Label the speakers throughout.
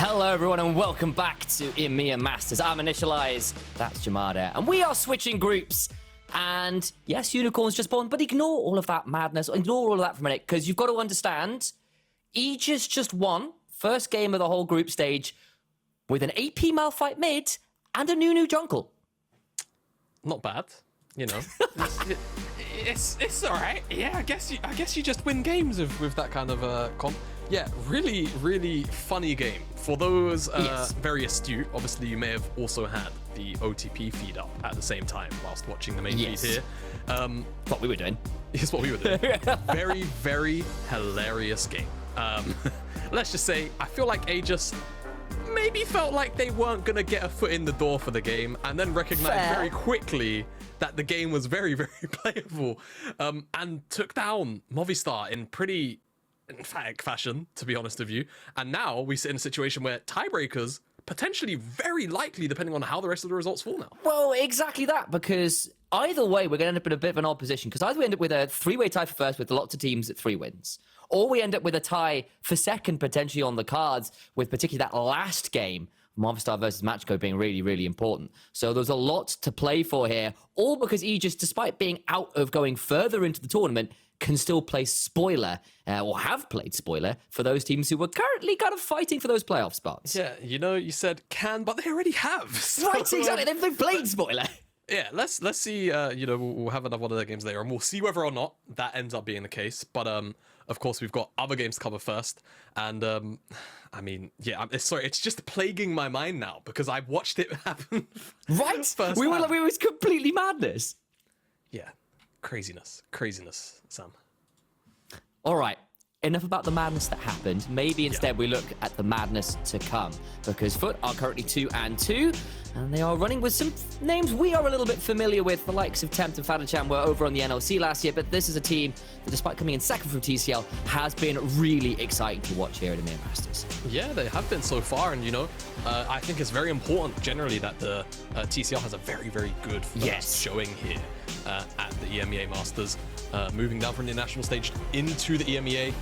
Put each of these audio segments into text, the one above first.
Speaker 1: Hello everyone and welcome back to EMEA Masters. I'm Initialize, that's Jamada, and we are switching groups. And yes, Unicorn's just born, but ignore all of that madness, ignore all of that for a minute, because you've got to understand, Aegis just won first game of the whole group stage with an AP Malphite mid and a new jungle.
Speaker 2: Not bad, you know. it's all right. Yeah, I guess you just win games with that kind of comp. Yeah, really funny game. For those very astute, obviously you may have also had the OTP feed up at the same time whilst watching the main feed here.
Speaker 1: What we were doing.
Speaker 2: It's what we were doing. Very hilarious game. Let's just say, I feel like Aegis maybe felt like they weren't going to get a foot in the door for the game, and then recognized very quickly that the game was very playable, and took down Movistar in pretty emphatic fashion, to be honest with you. And now we sit in a situation where tiebreakers potentially very likely, depending on how the rest of the results fall now.
Speaker 1: Well, exactly that, because either way, we're going to end up in a bit of an odd position, because either we end up with a three-way tie for first with lots of teams at 3 wins, or we end up with a tie for second potentially on the cards, with particularly that last game, Movistar versus Macko, being really important. So there's a lot to play for here, all because Aegis, despite being out of going further into the tournament, can still play spoiler, or have played spoiler, for those teams who were currently kind of fighting for those playoff spots.
Speaker 2: Yeah, you know, you said can, but they already have. So,
Speaker 1: right, exactly. They've played spoiler.
Speaker 2: Yeah, let's see. You know, we'll have another one of their games later, and we'll see whether or not that ends up being the case. But of course, we've got other games to cover first, and I mean, yeah, sorry, it's just plaguing my mind now because I watched it happen.
Speaker 1: Right, we were it was completely madness.
Speaker 2: Yeah, craziness, Sam.
Speaker 1: All right. Enough about the madness that happened. Maybe instead we look at the madness to come, because FUT are currently 2-2, and they are running with some names we are a little bit familiar with. The likes of Tempt and Fatihcan were over on the NLC last year, but this is a team that, despite coming in second from TCL, has been really exciting to watch here at EMEA Masters.
Speaker 2: Yeah, they have been so far, and you know, I think it's very important generally that the TCL has a very good first showing here at the EMEA Masters. Moving down from the national stage into the EMEA,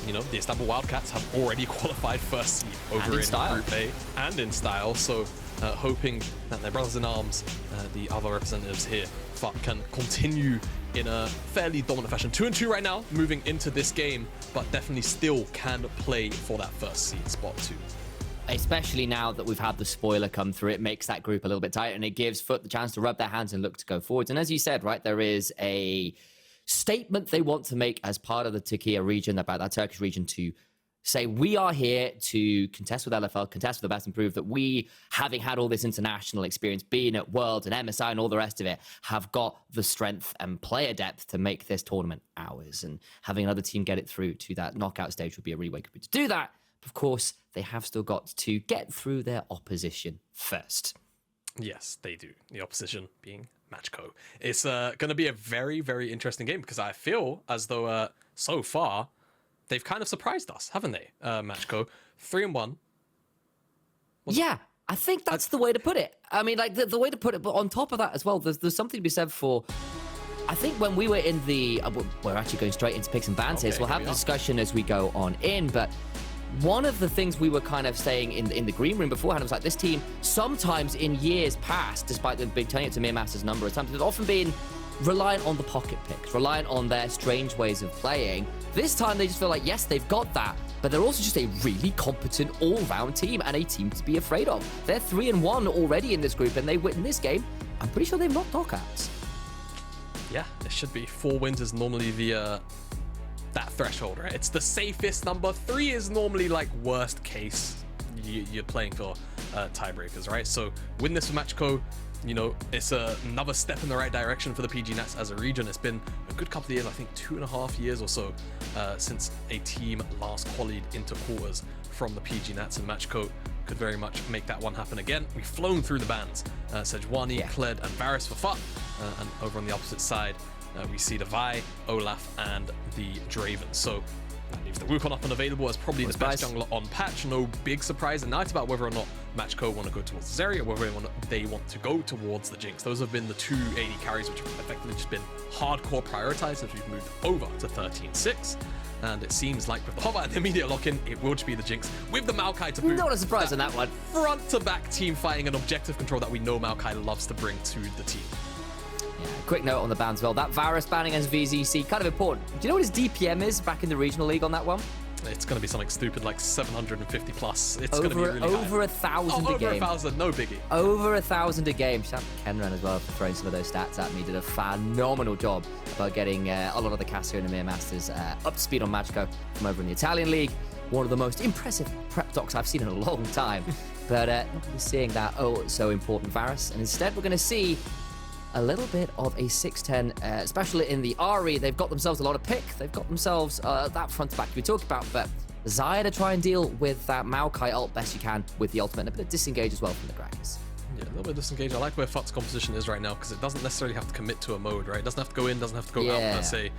Speaker 2: you know, the Istanbul Wildcats have already qualified first seed over in Group A and in style. So hoping that their brothers in arms, the other representatives here, FUT, can continue in a fairly dominant fashion. 2-2 right now, moving into this game, but definitely still can play for that first seed spot too.
Speaker 1: Especially now that we've had the spoiler come through, it makes that group a little bit tighter, and it gives FUT the chance to rub their hands and look to go forwards. And as you said, right, there is a statement they want to make as part of the Turkey region, about that Turkish region, to say we are here to contest with LFL, contest with the best, and prove that we, having had all this international experience, being at Worlds and MSI and all the rest of it, have got the strength and player depth to make this tournament ours. And having another team get it through to that knockout stage would be a really good way to do that. But of course, they have still got to get through their opposition first.
Speaker 2: Yes, they do. The opposition being Macko. It's going to be a very interesting game, because I feel as though so far they've kind of surprised us, haven't they? Macko 3-1.
Speaker 1: Yeah, I think that's the way to put it. I mean, like the way to put it, but on top of that as well, there's something to be said for, I think when we were in the, we're actually going straight into picks and bans here, so we'll have a discussion as we go on in, but one of the things we were kind of saying in the green room beforehand was like, this team, sometimes in years past, despite them being turning it to EMEA Masters a number of times, has often been reliant on the pocket picks, reliant on their strange ways of playing. This time they just feel like, yes, they've got that, but they're also just a really competent all-round team and a team to be afraid of. They're 3-1 already in this group, and they win this game. I'm pretty sure they've knocked knockouts.
Speaker 2: Yeah, it should be. 4 wins is normally the that threshold, right? It's the safest number. 3 is normally like worst case. You're playing for tiebreakers, right? So win this for Macko, you know, it's another step in the right direction for the PG Nats as a region. It's been a good couple of years, I think 2.5 years or so, since a team last qualified into quarters from the PG Nats, and Macko could very much make that one happen again. We've flown through the bans. Sejuani, Kled, and Varys for FUT, and over on the opposite side, we see the Vi, Olaf, and the Draven. So that leaves the Wukong up and available as probably the best jungler on patch. No big surprise. And now it's about whether or not Macko want to go towards the Xayah, or whether they want to go towards the Jinx. Those have been the 2 AD carries which have effectively just been hardcore prioritized as we've moved over to 13-6. And it seems like with the hover and the immediate lock-in, it will just be the Jinx with the Maokai to boot.
Speaker 1: Not a surprise on that one.
Speaker 2: Front-to-back team fighting and objective control that we know Maokai loves to bring to the team.
Speaker 1: Yeah, quick note on the ban as well. That Varus ban against VZC, kind of important. Do you know what his DPM is back in the regional league on that one?
Speaker 2: It's going to be something stupid like 750 plus. It's going to be really
Speaker 1: over
Speaker 2: high.
Speaker 1: 1,000 a game.
Speaker 2: Over 1,000, no biggie.
Speaker 1: Over 1,000 a game. Shout out to Kenran as well for throwing some of those stats at me. Did a phenomenal job about getting a lot of the cast here in the EMEA Masters up to speed on Macko from over in the Italian league. One of the most impressive prep docs I've seen in a long time. But not really seeing that so important Varus. And instead we're going to see a little bit of a 6-10, especially in the Ahri. They've got themselves a lot of pick. They've got themselves that front to back we talked about, but Xayah to try and deal with that Maokai ult best you can with the ultimate, and a bit of disengage as well from the Gragas.
Speaker 2: Yeah, a little bit of disengage. I like where FUT's composition is right now, because it doesn't necessarily have to commit to a mode, right? It doesn't have to go in, doesn't have to go out per se.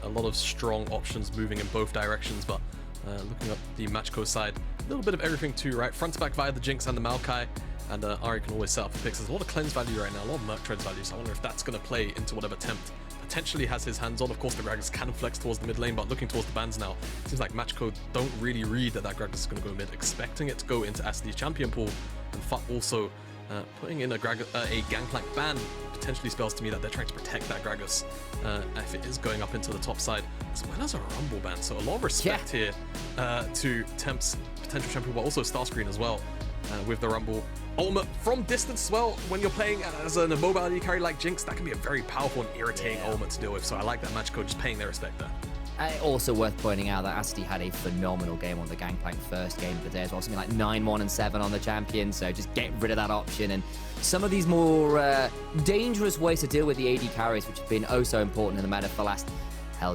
Speaker 2: A lot of strong options moving in both directions, but looking up the Macko side, a little bit of everything too, right? Front to back via the Jinx and the Maokai. And Ahri can always set up for picks. There's a lot of cleanse value right now, a lot of Merc Treads value, so I wonder if that's going to play into whatever Tempt potentially has his hands on. Of course, the Gragas can flex towards the mid lane, but looking towards the bans now, it seems like Macko don't really read that Gragas is going to go mid, expecting it to go into SD's champion pool. And FUT also putting in a Gangplank ban potentially spells to me that they're trying to protect that Gragas if it is going up into the top side, as well as a Rumble ban. So a lot of respect here to Tempt's potential champion, but also StarScreen as well with the Rumble. Ultimate from distance as well. When you're playing as an mobility carry like Jinx, that can be a very powerful and irritating ultimate to deal with. So I like that Macko just paying their respect there.
Speaker 1: Also worth pointing out that Asti had a phenomenal game on the Gangplank first game of the day as well. Something like 9-1 and 7 on the champion. So just get rid of that option. And some of these more dangerous ways to deal with the AD carries, which have been oh so important in the meta for the last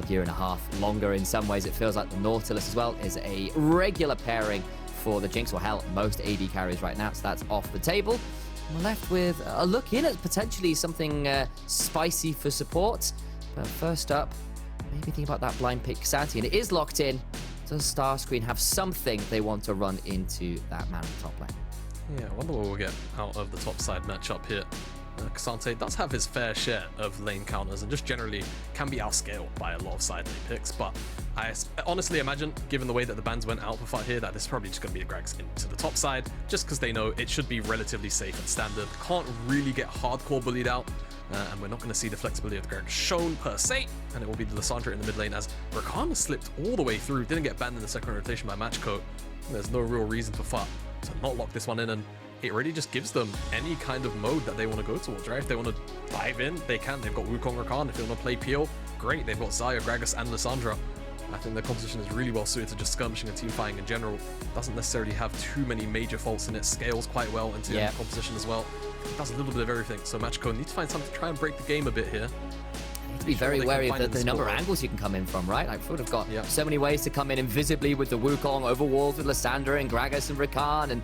Speaker 1: year and a half. Longer in some ways. It feels like the Nautilus as well is a regular pairing for the Jinx, or hell, most AD carries right now, so that's off the table. We're left with a look in at potentially something spicy for support. But first up, maybe think about that blind pick Santi, and it is locked in. Does StarScreen have something they want to run into that man in the top lane?
Speaker 2: Yeah, I wonder what we'll get out of the top side matchup here. Xayah does have his fair share of lane counters and just generally can be outscaled by a lot of side lane picks, but I honestly imagine, given the way that the bans went out for FUT here, that this is probably just going to be a Gragas into the top side, just because they know it should be relatively safe and standard. Can't really get hardcore bullied out, and we're not going to see the flexibility of the Gragas shown per se, and it will be the Lissandra in the mid lane as Rakan slipped all the way through, didn't get banned in the second rotation by Macko. There's no real reason for FUT to not lock this one in, and it really just gives them any kind of mode that they want to go towards, right? If they want to dive in, they can. They've got Wukong, Rakan. If they want to play Peel, great. They've got Xayah, Gragas, and Lissandra. I think their composition is really well suited to just skirmishing and team fighting in general. Doesn't necessarily have too many major faults in it. Scales quite well into the composition as well. It does a little bit of everything. So Macko need to find something to try and break the game a bit here.
Speaker 1: You need to be very wary of the number of angles you can come in from, right? Like, FUT have got so many ways to come in invisibly with the Wukong, over walls with Lissandra and Gragas and Rakan, and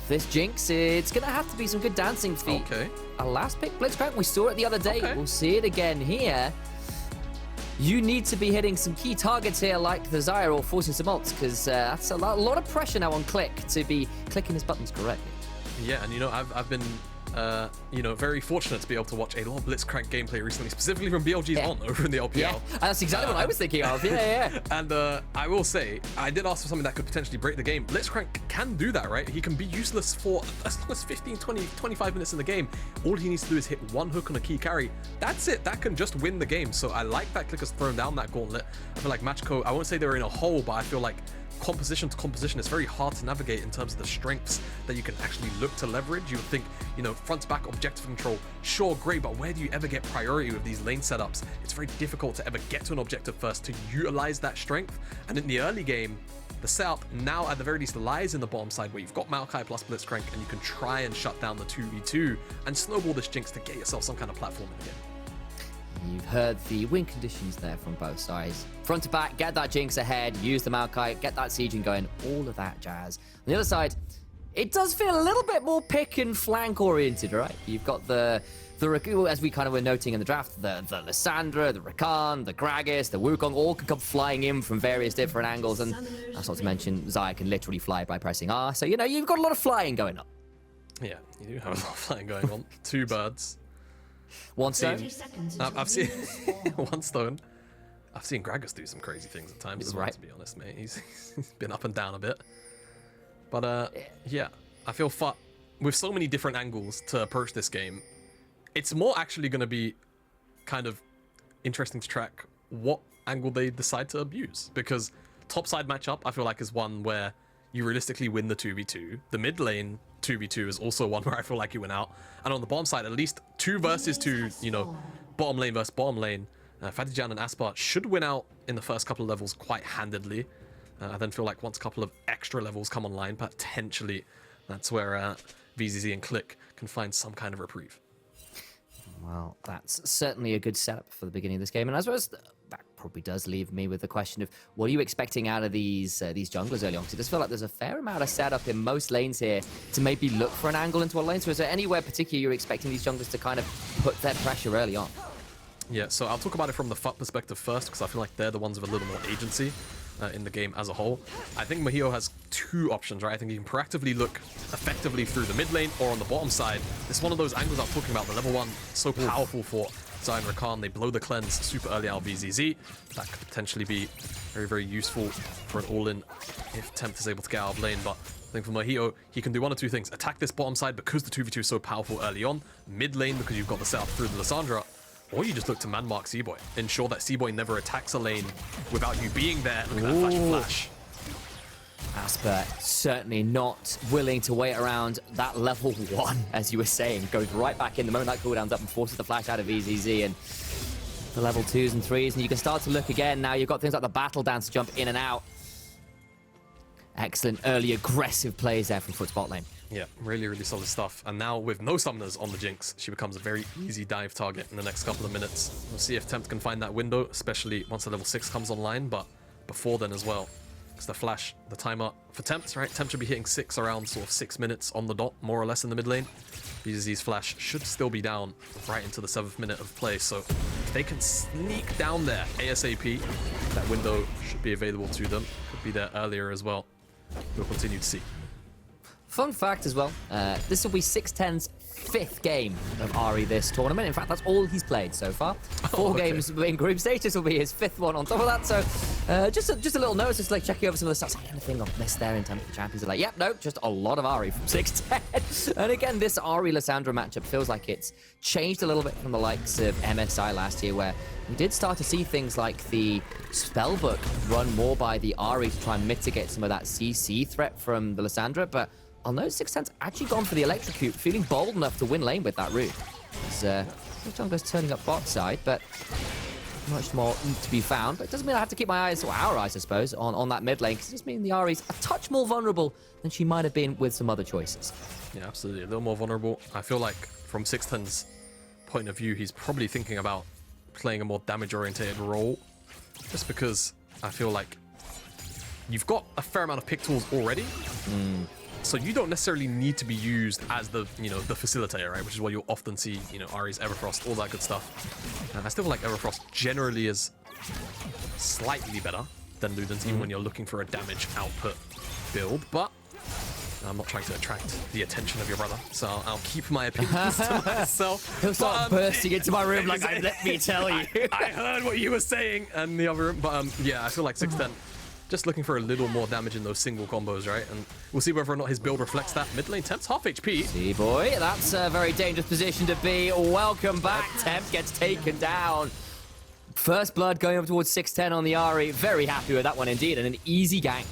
Speaker 1: this Jinx, it's going to have to be some good dancing feet.
Speaker 2: Okay.
Speaker 1: A last pick, Blitzcrank, we saw it the other day. We'll see it again here. You need to be hitting some key targets here like the Xayah or forcing some ults, because that's a lot of pressure now on Click to be clicking his buttons correctly.
Speaker 2: Yeah, and you know, I've been very fortunate to be able to watch a lot of Blitzcrank gameplay recently, specifically from BLG's on over in the LPL.
Speaker 1: Yeah, that's exactly what I was thinking of. Yeah.
Speaker 2: And I will say, I did ask for something that could potentially break the game. Blitzcrank can do that, right? He can be useless for as long as 15, 20, 25 minutes in the game. All he needs to do is hit one hook on a key carry. That's it. That can just win the game. So I like that Clicker's thrown down that gauntlet. I feel like Macko, I won't say they're in a hole, but I feel like composition to composition, it's very hard to navigate in terms of the strengths that you can actually look to leverage. You would think, front to back objective control, sure, great, but where do you ever get priority with these lane setups? It's very difficult to ever get to an objective first to utilize that strength. And in the early game, the setup now at the very least lies in the bottom side where you've got Maokai plus Blitzcrank and you can try and shut down the 2v2 and snowball this Jinx to get yourself some kind of platform in the game.
Speaker 1: You've heard the win conditions there from both sides. Front to back, get that Jinx ahead, use the Maokai, get that sieging going, all of that jazz. On the other side, it does feel a little bit more pick and flank oriented, right? You've got the as we kind of were noting in the draft, the Lissandra, the Rakan, the Gragas, the Wukong, all can come flying in from various different angles, and that's not to mention Xayah can literally fly by pressing R, so you've got a lot of flying going on.
Speaker 2: Yeah, you do have a lot of flying going on. Two birds.
Speaker 1: One stone.
Speaker 2: I've seen one stone. I've seen Gragas do some crazy things at times as well,
Speaker 1: Right.
Speaker 2: to be honest, mate. He's been up and down a bit. But yeah, I feel FUT, with so many different angles to approach this game, it's more actually going to be kind of interesting to track what angle they decide to abuse. Because topside matchup, I feel like, is one where you realistically win the 2v2. The mid lane 2v2 is also one where I feel like you win out. And on the bottom side, at least 2 versus 2, you know, bottom lane versus bottom lane. Fatihcan and Asper should win out in the first couple of levels quite handedly. I then feel like once a couple of extra levels come online, potentially that's where VZZ and FLICKR can find some kind of reprieve.
Speaker 1: Well, that's certainly a good setup for the beginning of this game. And I suppose that probably does leave me with the question of what are you expecting out of these junglers early on? Because it does feel like there's a fair amount of setup in most lanes here to maybe look for an angle into a lane. So is there anywhere particular you're expecting these junglers to kind of put their pressure early on?
Speaker 2: Yeah, so I'll talk about it from the FUT perspective first, because I feel like they're the ones with a little more agency in the game as a whole. I think Mojito has 2 options, right? I think you can proactively look effectively through the mid lane or on the bottom side. It's one of those angles I was talking about, the level 1, so powerful for Xayah and Rakan. They blow the cleanse super early out of VZZ. That could potentially be very, very useful for an all-in if Tempt is able to get out of lane. But I think for Mojito, he can do one of 2 things. Attack this bottom side because the 2v2 is so powerful early on. Mid lane because you've got the setup through the Lissandra. Or you just look to man-mark Cboi. Ensure that Cboi never attacks a lane without you being there. Look at that flash.
Speaker 1: Asper certainly not willing to wait around that level 1, as you were saying. Goes right back in the moment that cooldown's up and forces the flash out of EZZ and the level 2s and 3s. And you can start to look again now. You've got things like the battle dance to jump in and out. Excellent early aggressive plays there from FUT bot lane.
Speaker 2: Yeah, really, really solid stuff. And now with no summoners on the Jinx, she becomes a very easy dive target in the next couple of minutes. We'll see if Tempt can find that window, especially once the level 6 comes online, but before then as well. Because the flash, the timer for Tempt, right? Tempt should be hitting 6 around sort of 6 minutes on the dot, more or less in the mid lane. BZZ's flash should still be down right into the 7th minute of play, so if they can sneak down there ASAP, that window should be available to them. Could be there earlier as well. We'll continue to see.
Speaker 1: Fun fact as well, this will be 610's 5th game of Ahri this tournament. In fact, that's all he's played so far. 4 games in group stage. This will be his 5th one on top of that. So just a little notice, just like checking over some of the stats. Like anything I've missed there in terms of the champions? Are like, yep, no, just a lot of Ahri from 610. And again, this Ahri Lissandra matchup feels like it's changed a little bit from the likes of MSI last year, where we did start to see things like the spellbook run more by the Ahri to try and mitigate some of that CC threat from the Lissandra, but I'll note 610's actually gone for the electrocute, feeling bold enough to win lane with that route. As jungler's turning up bot side, but much more to be found. But it doesn't mean I have to keep my eyes, or our eyes, I suppose, on that mid lane, because it just means the Ahri's a touch more vulnerable than she might have been with some other choices.
Speaker 2: Yeah, absolutely. A little more vulnerable. I feel like from 610's point of view, he's probably thinking about playing a more damage-oriented role, just because I feel like you've got a fair amount of pick tools already. So you don't necessarily need to be used as the, you know, the facilitator, right? Which is what you'll often see, you know, Ahri's Everfrost, all that good stuff. And I still feel like Everfrost generally is slightly better than Luden's, even when you're looking for a damage output build. But I'm not trying to attract the attention of your brother, so I'll keep my opinions to myself.
Speaker 1: He'll start bursting into my room like, let me tell you.
Speaker 2: I heard what you were saying in the other room, but yeah, I feel like 610. Just looking for a little more damage in those single combos, right? And we'll see whether or not his build reflects that. Mid lane, Tempt's half HP.
Speaker 1: Cboi, that's a very dangerous position to be. Welcome back. Tempt gets taken down. First blood going up towards 610 on the Ahri. Very happy with that one indeed, and an easy gank.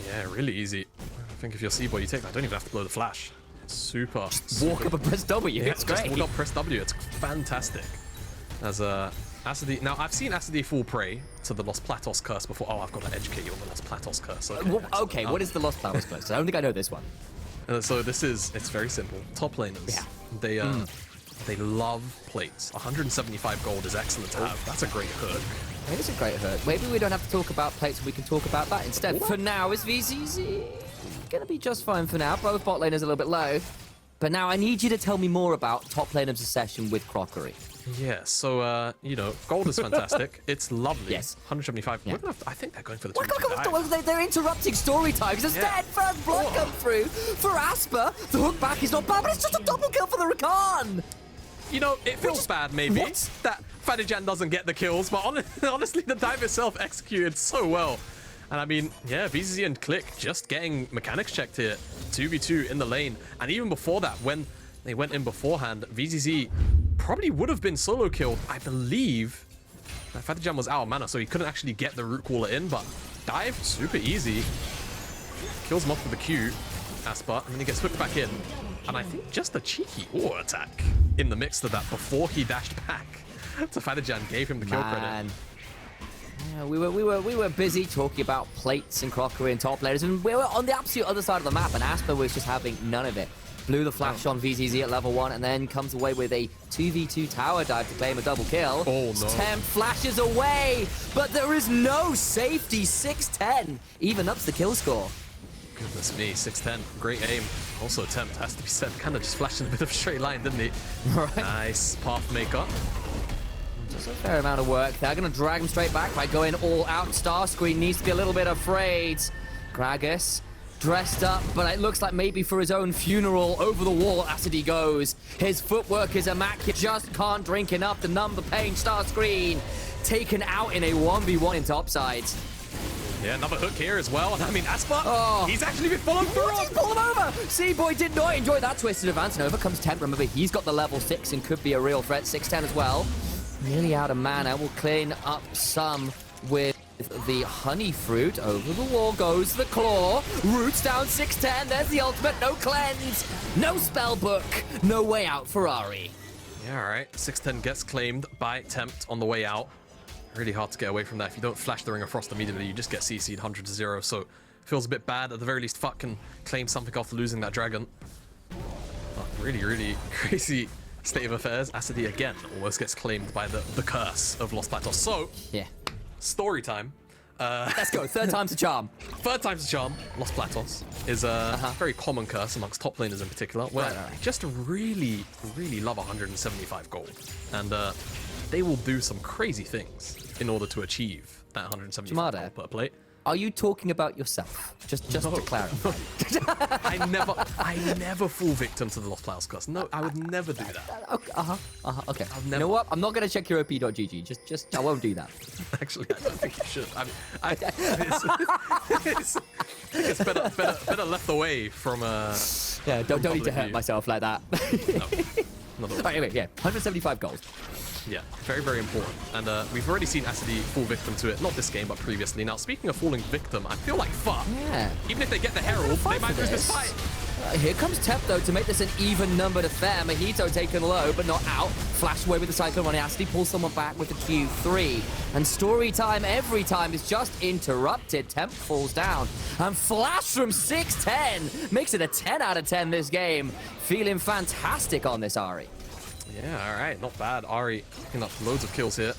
Speaker 2: Yeah, really easy. I think if you're Cboi, you take that. I don't even have to blow the flash. It's super.
Speaker 1: Walk up and press W.
Speaker 2: Yeah,
Speaker 1: It's great.
Speaker 2: Just walk up, press W. It's fantastic. As Asadi, now I've seen Asadi fall prey to the Lost Platos curse before. Oh, I've got to educate you on the Lost Platos curse.
Speaker 1: Okay, what is the Lost Platos curse? I don't think I know this one.
Speaker 2: So it's very simple. Top laners, they love plates. 175 gold is excellent to have. That's a great hook.
Speaker 1: It is a great hook. Maybe we don't have to talk about plates, we can talk about that instead. What? For now, is VZZ gonna be just fine for now. Both bot laners a little bit low. But now I need you to tell me more about top laners' obsession with crockery.
Speaker 2: Yeah, so, you know, gold is fantastic. It's lovely.
Speaker 1: Yes.
Speaker 2: 175. Yeah. I think they're going for the
Speaker 1: 2 They're interrupting story time because instead first blood come through for Asper. The hook back is not bad, but it's just a double kill for the Rakan.
Speaker 2: you know, it feels bad maybe that Fatihcan doesn't get the kills, but honestly, the dive itself executed so well. And I mean, yeah, VZZ and FLICKR just getting mechanics checked here. 2v2 in the lane. And even before that, when they went in beforehand, VZZ probably would have been solo killed. I believe that Fatihcan was out of mana, so he couldn't actually get the root caller in, but dive, super easy. Kills him off with the Q, Asper, and then he gets whipped back in. And I think just a cheeky aura attack in the mix to that before he dashed back to Fatihcan, gave him the kill credit.
Speaker 1: Yeah, we were busy talking about plates and crockery and top layers, and we were on the absolute other side of the map, and Asper was just having none of it. Blew the flash on VZZ at level 1, and then comes away with a 2v2 tower dive to claim a double kill.
Speaker 2: Oh no.
Speaker 1: Tempt flashes away, but there is no safety. 6-10 even ups the kill score.
Speaker 2: Goodness me, 6-10, great aim. Also Tempt, has to be said, kind of just flashed in a bit of a straight line, didn't he?
Speaker 1: Right.
Speaker 2: Nice path maker.
Speaker 1: Just a fair amount of work. They're going to drag him straight back by going all out. StarScreen needs to be a little bit afraid. Gragas dressed up, but it looks like maybe for his own funeral. Over the wall, Asadi goes. His footwork is immaculate. Just can't drink enough. The number paying StarScreen taken out in a 1v1 in topside.
Speaker 2: Yeah, another hook here as well. And I mean, Asper, he's actually been followed through.
Speaker 1: He's pulled him over. Cboi did not enjoy that twisted advance. And over comes Tempt. Remember, he's got the level 6 and could be a real threat. 6-10 as well. Nearly out of mana. We'll clean up some with the honey fruit. Over the wall goes the claw. Roots down 6-10. There's the ultimate. No cleanse. No spell book. No way out for Ahri.
Speaker 2: Yeah, all right. 6-10 gets claimed by Tempt on the way out. Really hard to get away from that. If you don't flash the Ring of Frost immediately, you just get CC'd 100-0. So feels a bit bad. At the very least, FUT can claim something after losing that dragon. But really, really crazy state of affairs. Asadi again almost gets claimed by the curse of Los Platos. So,
Speaker 1: yeah,
Speaker 2: story time.
Speaker 1: Let's go. Third time's a charm.
Speaker 2: Third time's a charm. Los Platos is a very common curse amongst top laners in particular, where they just really, really love 175 gold. And they will do some crazy things in order to achieve that 175 gold per plate.
Speaker 1: Are you talking about yourself? Just to clarify.
Speaker 2: I never fall victim to the Los Platos curse. No, I would never do that.
Speaker 1: Okay. You know what? I'm not going to check your op.gg. Just I won't do that.
Speaker 2: Actually, I don't think you should. I mean, it's better left away from
Speaker 1: yeah, don't need to hurt myself like that.
Speaker 2: No.
Speaker 1: Anyway, yeah, 175 gold.
Speaker 2: Yeah, very, very important. And we've already seen Asadi fall victim to it. Not this game, but previously. Now, speaking of falling victim, I feel like FUT, even if they get the Herald, they might lose this fight.
Speaker 1: Here comes Tempt, though, to make this an even numbered affair. Mojito taken low, but not out. Flash away with the Cyclone on Asadi, pulls someone back with the Q3. And story time every time is just interrupted. Tempt falls down. And flash from 6-10 makes it a 10 out of 10 this game. Feeling fantastic on this, Ahri.
Speaker 2: Yeah, all right, not bad. Ahri picking up loads of kills here.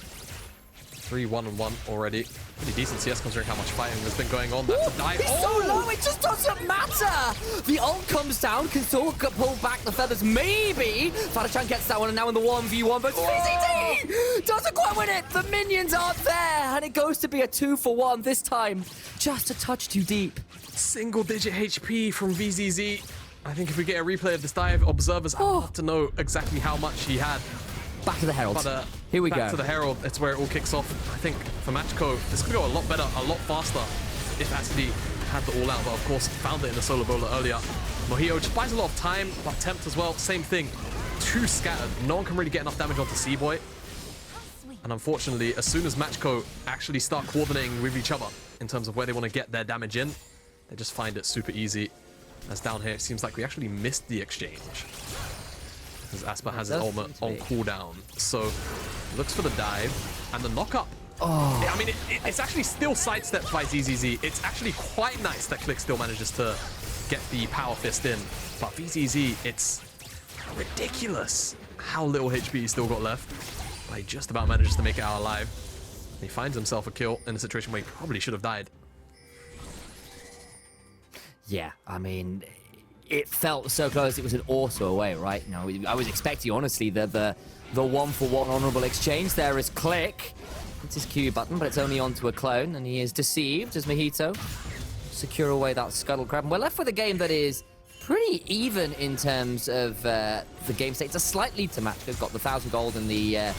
Speaker 2: 3-1-1 already. Pretty decent CS considering how much fighting has been going on. That's a dive.
Speaker 1: He's so low, it just doesn't matter. The ult comes down, can still pull back the feathers. Maybe Fatihcan gets that one, and now in the 1v1 versus VZZ. Doesn't quite win it. The minions aren't there, and it goes to be a 2-for-1 this time. Just a touch too deep.
Speaker 2: Single-digit HP from VZZ. I think if we get a replay of this dive, observers have to know exactly how much he had.
Speaker 1: Back to the Herald.
Speaker 2: But,
Speaker 1: here we go.
Speaker 2: Back to the Herald. It's where it all kicks off. I think for Macko, this could go a lot better, a lot faster if Asadi had the all out. But of course, found it in the solo bowler earlier. Mojito just buys a lot of time, but Tempt as well. Same thing. Too scattered. No one can really get enough damage onto Cboi. And unfortunately, as soon as Macko actually start coordinating with each other in terms of where they want to get their damage in, they just find it super easy. As down here, it seems like we actually missed the exchange. Because Asper has his ultimate on cooldown. So, looks for the dive and the knock-up. I mean, it's actually still sidestepped by ZZZ. It's actually quite nice that FLICKR still manages to get the power fist in. But VZZ, it's ridiculous how little HP he's still got left. But he just about manages to make it out alive. He finds himself a kill in a situation where he probably should have died.
Speaker 1: Yeah, I mean, it felt so close. It was an auto away, right? You know, I was expecting, honestly, the 1-for-1 honorable exchange there is FLICKR. It's his Q button, but it's only onto a clone, and he is deceived as Mojito secure away that scuttle crab. And we're left with a game that is pretty even in terms of the game state. It's a slight lead to Macko. They've got the 1,000 gold and the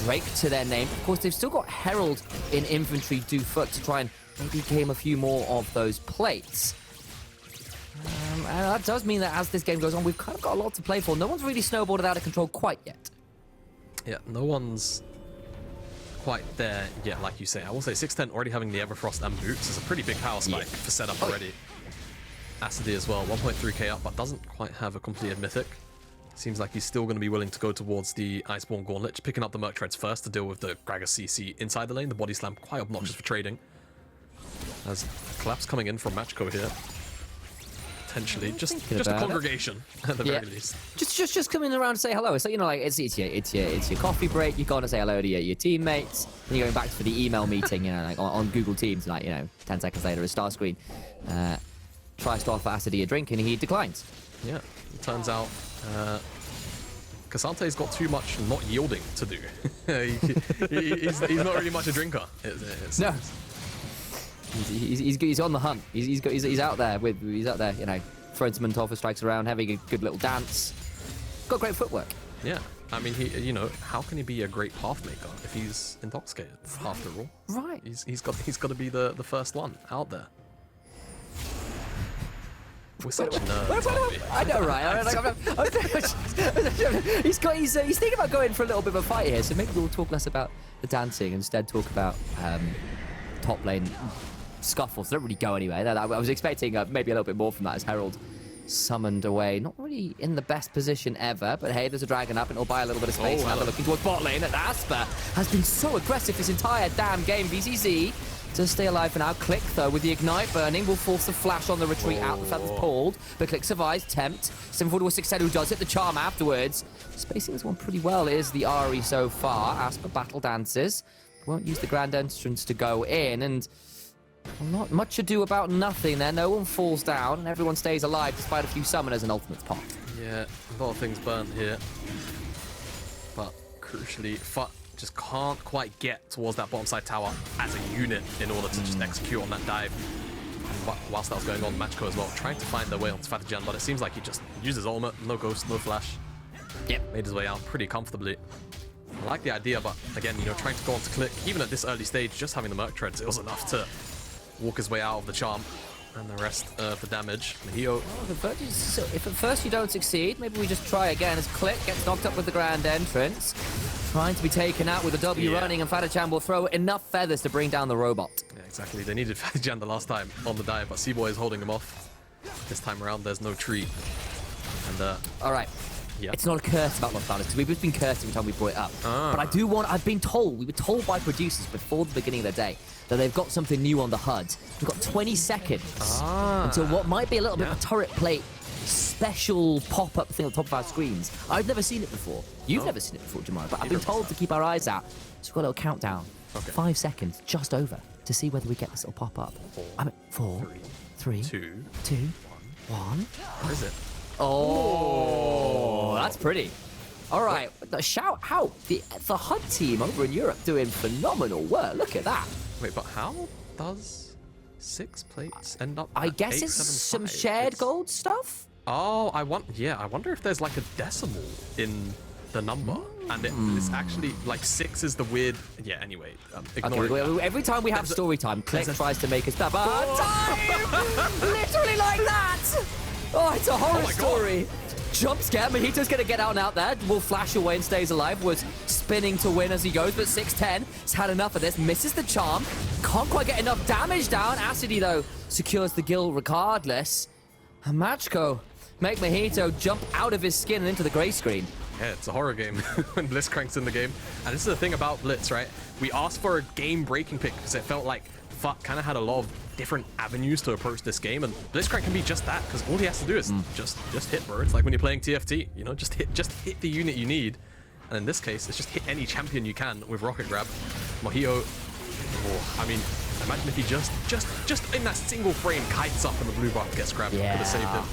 Speaker 1: Drake to their name. Of course, they've still got Herald in inventory due FUT to try and maybe gain a few more of those plates. And that does mean that as this game goes on, we've kind of got a lot to play for. No one's really snowballed it out of control quite yet. Yeah,
Speaker 2: no one's quite there yet, like you say. I will say 610 already having the Everfrost and Boots is a pretty big power spike for setup already. Asper as well, 1.3k up, but doesn't quite have a completed Mythic. Seems like he's still going to be willing to go towards the Iceborne Gauntlet, picking up the Merc Treads first to deal with the Gragas CC inside the lane. The Body Slam quite obnoxious for trading. As collapse coming in from Macko here. Potentially, just a congregation at the very least.
Speaker 1: Just coming around to say hello. So, you know, like it's your coffee break. You're going to say hello to your teammates. Then you're going back for the email meeting, you know, like on Google Teams. Like, you know, 10 seconds later, a StarScreen tries to offer Asper a drink and he declines.
Speaker 2: Yeah, it turns out Casante's got too much not yielding to do. he's not really much a drinker.
Speaker 1: No. He's on the hunt. He's out there you know, throwing some Mentolfa strikes around, having a good little dance. Got great footwork.
Speaker 2: Yeah, I mean, you know, how can he be a great path maker if he's intoxicated? After all,
Speaker 1: right?
Speaker 2: He's got to be the first one out there. We're such nerds, aren't we?
Speaker 1: I know, right? He's thinking about going for a little bit of a fight here, so maybe we'll talk less about the dancing and instead talk about top lane scuffles. They don't really go anywhere. I was expecting maybe a little bit more from that as Herald summoned away. Not really in the best position ever, but hey, there's a dragon up and it'll buy a little bit of space. Now they're looking towards bot lane, and Asper has been so aggressive this entire damn game. VCZ does stay alive for now. Click, though, with the Ignite burning, will force the flash on the retreat out. The feather's pulled, but Click survives. Tempt, 740 610 who does hit the charm afterwards. Spacing this one pretty well is the Ahri so far. Asper battle dances. Won't use the grand entrance to go in, and not much ado about nothing there. No one falls down, and everyone stays alive despite a few summoners and ultimates pop.
Speaker 2: Yeah, a lot of things burnt here. But crucially, FUT just can't quite get towards that bottom side tower as a unit in order to just execute on that dive. And whilst that was going on, Macko as well, trying to find their way onto Fatihcan, but it seems like he just used his ultimate, no ghost, no flash.
Speaker 1: Yep.
Speaker 2: Made his way out pretty comfortably. I like the idea, but again, you know, trying to go on to Click, even at this early stage, just having the Merc Treads, it was enough to walk his way out of the charm. And the rest for damage. Mojito.
Speaker 1: If at first you don't succeed, maybe we just try again as Click gets knocked up with the grand entrance. Trying to be taken out with a W running, and Fatihcan will throw enough feathers to bring down the robot.
Speaker 2: Yeah, exactly. They needed Fatihcan the last time on the dive, but Cboi is holding him off. This time around, there's no tree. And
Speaker 1: all right.
Speaker 2: Yeah.
Speaker 1: It's not a curse about Lissandra, because we've just been cursed every time we brought it up. But we were told by producers before the beginning of the day that they've got something new on the HUD. We've got 20 seconds until what might be a little bit of a turret plate special pop-up thing on top of our screens. I've never seen it before. You've never seen it before, Jamar, but I've been told to keep our eyes out. So we've got a little countdown. 5 seconds, just over, to see whether we get this little pop-up. 4, 3, 2, 1.
Speaker 2: Where is it?
Speaker 1: Oh, that's pretty. All right, shout out the HUD team over in Europe doing phenomenal work. Look at that.
Speaker 2: Wait, but how does 6 plates end up?
Speaker 1: I guess it's some shared gold stuff.
Speaker 2: Oh, I wonder if there's like a decimal in the number, and it's actually like 6 is the weird. Yeah. Anyway,
Speaker 1: every time we have story time, Click tries to make us time. Literally like that. Oh, it's a horror story. Jump scare. Mojito's going to get out and out there. Will flash away and stays alive. Was spinning to win as he goes, but 610 has had enough of this. Misses the charm. Can't quite get enough damage down. Asper, though, secures the kill regardless. And Macko make Mojito jump out of his skin and into the grey screen.
Speaker 2: Yeah, it's a horror game when Blitzcrank's in the game. And this is the thing about Blitz, right? We asked for a game-breaking pick because it felt like FUT kind of had a lot of different avenues to approach this game, and Blitzcrank can be just that, because all he has to do is just hit birds, like when you're playing TFT, you know, just hit the unit you need. And in this case, it's just hit any champion you can with Rocket Grab. Mojito, I mean, imagine if he just in that single frame kites up and the blue buff gets grabbed. Could have saved him.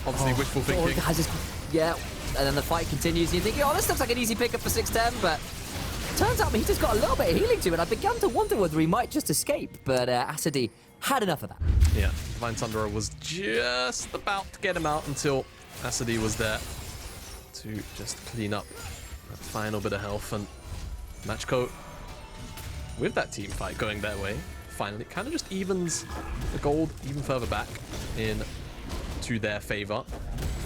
Speaker 2: Obviously, wishful thinking.
Speaker 1: And then the fight continues, and you think, oh, this looks like an easy pickup for 610, but turns out Mojito's got a little bit of healing to him, and I began to wonder whether he might just escape, but Asadi had enough of that.
Speaker 2: Yeah, Lissandra was just about to get him out until Asadi was there to just clean up that final bit of health, and Macko, with that team fight going their way, finally kind of just evens the gold even further back in to their favor.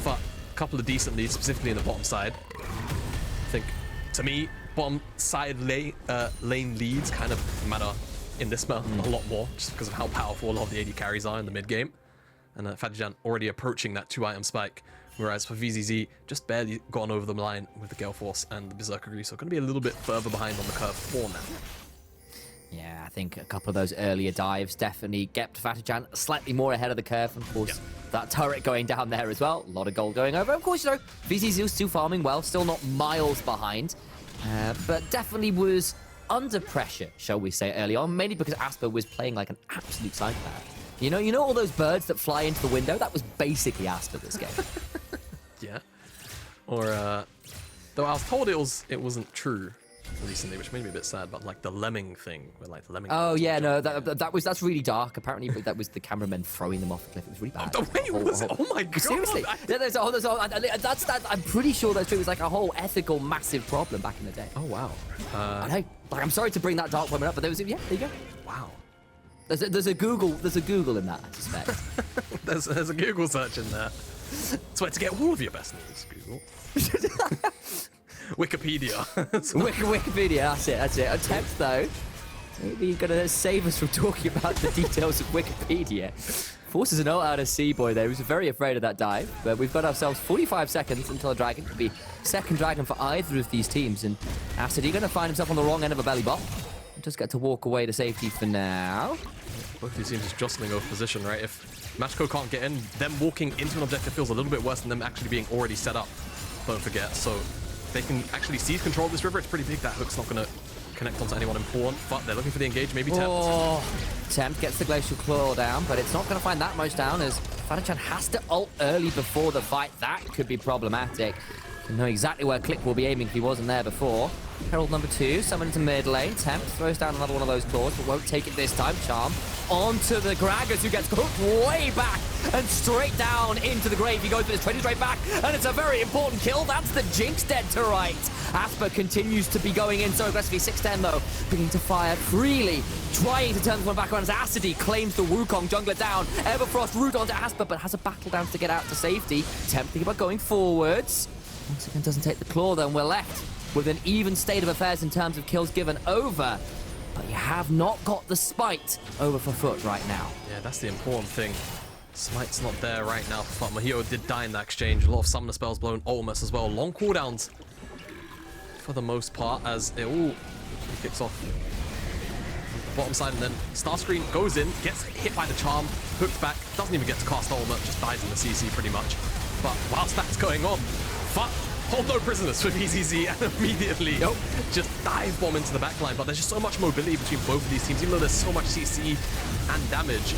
Speaker 2: But a couple of decent leads, specifically in the bottom side. I think, to me, bottom side lane leads kind of matter in this map a lot more, just because of how powerful a lot of the AD carries are in the mid game. And Fatihcan already approaching that 2-item spike, whereas for VZZ, just barely gone over the line with the Gale Force and the Berserker Grease, so going to be a little bit further behind on the curve for now.
Speaker 1: Yeah, I think a couple of those earlier dives definitely kept Fatihcan slightly more ahead of the curve. Of course, that turret going down there as well. A lot of gold going over. Of course, you know, VZZ was still farming well, still not miles behind, but definitely was under pressure, shall we say, early on, mainly because Asper was playing like an absolute psychopath. You know all those birds that fly into the window? That was basically Asper this game.
Speaker 2: Yeah. Or, though I was told it wasn't true recently, which made me a bit sad, but like the lemming thing, where like the lemming.
Speaker 1: Oh yeah, no, that's really dark. Apparently, but that was the cameramen throwing them off the cliff. It was really bad.
Speaker 2: Oh my god!
Speaker 1: Seriously, I'm pretty sure that's true. It was like a whole ethical massive problem back in the day.
Speaker 2: Oh wow.
Speaker 1: And hey, like, I'm sorry to bring that dark moment up, but there was there you go.
Speaker 2: Wow.
Speaker 1: There's a Google in that, I suspect.
Speaker 2: there's a Google search in there. It's where to get all of your best news, Google. Wikipedia.
Speaker 1: Wikipedia, that's it. Tempt, though, maybe you're going to save us from talking about the details of Wikipedia. Forces an ult out of Cboi there. He was very afraid of that dive, but we've got ourselves 45 seconds until a dragon. Could be second dragon for either of these teams, and Asadi going to find himself on the wrong end of a belly bot. Just get to walk away to safety for now.
Speaker 2: Both these teams just jostling over position, right? If Macko can't get in, them walking into an objective feels a little bit worse than them actually being already set up. Don't forget, so they can actually seize control of this river. It's pretty big. That hook's not going to connect onto anyone important, but they're looking for the engage. Maybe Tempt.
Speaker 1: Oh, Tempt gets the Glacial Claw down, but it's not going to find that much down as Fatihcan has to ult early before the fight. That could be problematic. You know exactly where Click will be aiming if he wasn't there before. Herald number 2, summoned into mid lane. Tempt throws down another one of those claws, but won't take it this time. Charm onto the Gragas, who gets hooked way back and straight down into the grave. He goes with his 20 straight back, and it's a very important kill. That's the Jinx dead to right. Asper continues to be going in so aggressively. 610 though, beginning to fire freely, trying to turn this one back around as Asadi claims the Wukong jungler down. Everfrost root onto Asper, but has a battle dance to get out to safety. Tempt thinking about going forwards. Once again, doesn't take the claw though, and we're left with an even state of affairs in terms of kills given over. But you have not got the spite over for FUT right now.
Speaker 2: Yeah, that's the important thing. Smite's not there right now for FUT. Mojito did die in that exchange. A lot of summoner spells blown, ultimates as well. Long cooldowns for the most part as it all kicks off the bottom side, and then StarScreen goes in, gets hit by the charm, hooked back, doesn't even get to cast ultimate, just dies in the CC pretty much. But whilst that's going on, FUT hold no prisoners for VZZ and immediately just dive bomb into the backline. But there's just so much mobility between both of these teams, even though there's so much CC and damage.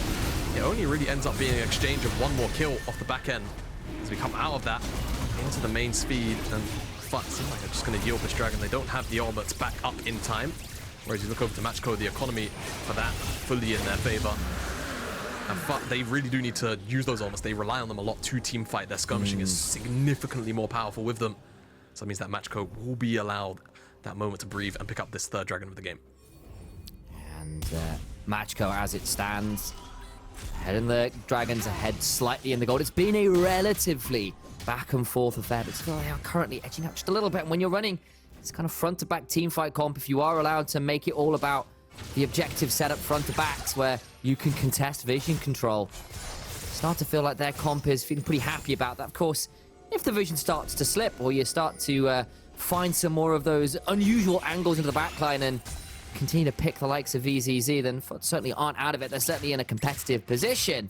Speaker 2: It only really ends up being an exchange of one more kill off the back end as we come out of that into the main speed, and FUT seem like they're just going to yield this dragon. They don't have the ultimates back up in time, whereas you look over to Macko, the economy for that fully in their favor. And FUT, they really do need to use those ultimates. They rely on them a lot to team fight. Their skirmishing is significantly more powerful with them. So that means that Macko will be allowed that moment to breathe and pick up this third dragon of the game.
Speaker 1: And Macko, as it stands, heading the dragons ahead slightly in the gold. It's been a relatively back and forth affair, but still they are currently edging out just a little bit. And when you're running this kind of front to back team fight comp, if you are allowed to make it all about the objective setup front to backs where you can contest vision control, start to feel like their comp is feeling pretty happy about that. Of course, if the vision starts to slip or you start to find some more of those unusual angles into the backline and continue to pick the likes of VZZ, then FUT certainly aren't out of it. They're certainly in a competitive position.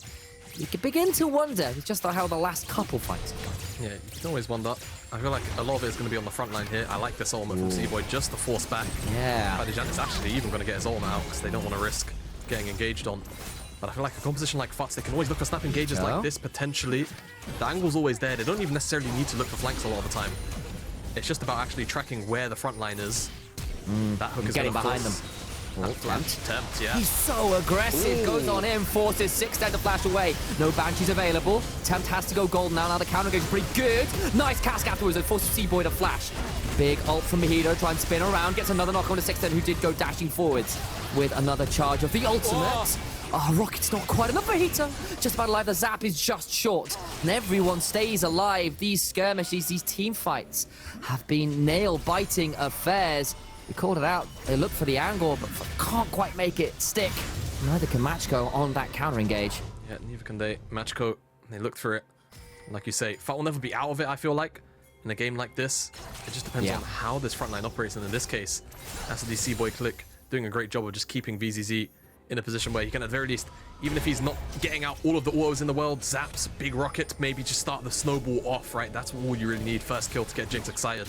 Speaker 1: You can begin to wonder just how the last couple fights have gone.
Speaker 2: Yeah, you can always wonder. I feel like a lot of it is going to be on the front line here. I like this ultimate from Cboi just to force back.
Speaker 1: Yeah.
Speaker 2: Fatihcan is actually even going to get his ultimate out because they don't want to risk getting engaged on. But I feel like a composition like FUT, they can always look for snap engages like this potentially. The angle's always there. They don't even necessarily need to look for flanks a lot of the time. It's just about actually tracking where the front line is That hook is
Speaker 1: getting
Speaker 2: gonna
Speaker 1: behind them.
Speaker 2: force-
Speaker 1: Oh, Tempt.
Speaker 2: Tempt, yeah.
Speaker 1: He's so aggressive.
Speaker 2: Ooh.
Speaker 1: Goes on in, forces 6 dead to flash away. No Banshees available. Tempt has to go gold now. Now the counter engage is pretty good. Nice cask afterwards. It forces Cboi to flash. Big ult from Mojito. Try and spin around. Gets another knock on to 6 dead, who did go dashing forwards with another charge of the ultimate. Oh, Rocket's not quite enough for Mojito. Just about alive. The zap is just short. And everyone stays alive. These skirmishes, these team fights have been nail-biting affairs. We called it out. They look for the angle, but can't quite make it stick. Neither can Macko on that counter engage.
Speaker 2: Yeah, neither can they. Macko, they looked for it. Like you say, FUT will never be out of it, I feel like. In a game like this, it just depends on how this front line operates. And in this case, that's the Cboi Click doing a great job of just keeping VZZ in a position where he can, at the very least, even if he's not getting out all of the autos in the world, zaps, big rocket, maybe just start the snowball off, right? That's all you really need. First kill to get Jinx excited,